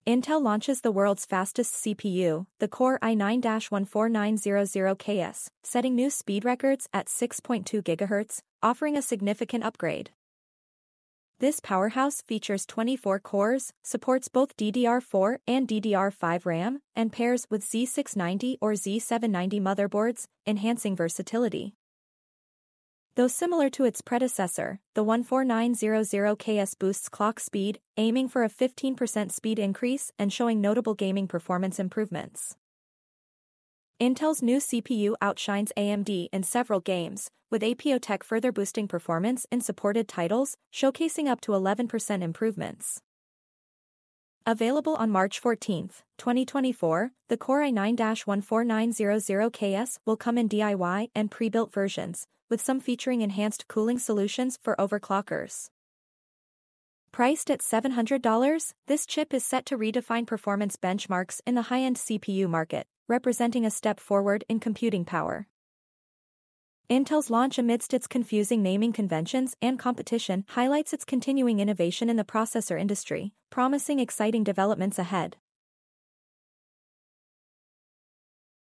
Intel launches the world's fastest CPU, the Core i9-14900Ks, setting new speed records at 6.2 GHz, offering a significant upgrade. This powerhouse features 24 cores, supports both DDR4 and DDR5 RAM, and pairs with Z690 or Z790 motherboards, enhancing versatility. Though similar to its predecessor, the 14900Ks boosts clock speed, aiming for a 15% speed increase and showing notable gaming performance improvements. Intel's new CPU outshines AMD in several games, with APO Tech further boosting performance in supported titles, showcasing up to 11% improvements. Available on March 14, 2024, the Core i9-14900Ks will come in DIY and pre-built versions, with some featuring enhanced cooling solutions for overclockers. Priced at $700, this chip is set to redefine performance benchmarks in the high-end CPU market, representing a step forward in computing power. Intel's launch amidst its confusing naming conventions and competition highlights its continuing innovation in the processor industry, promising exciting developments ahead.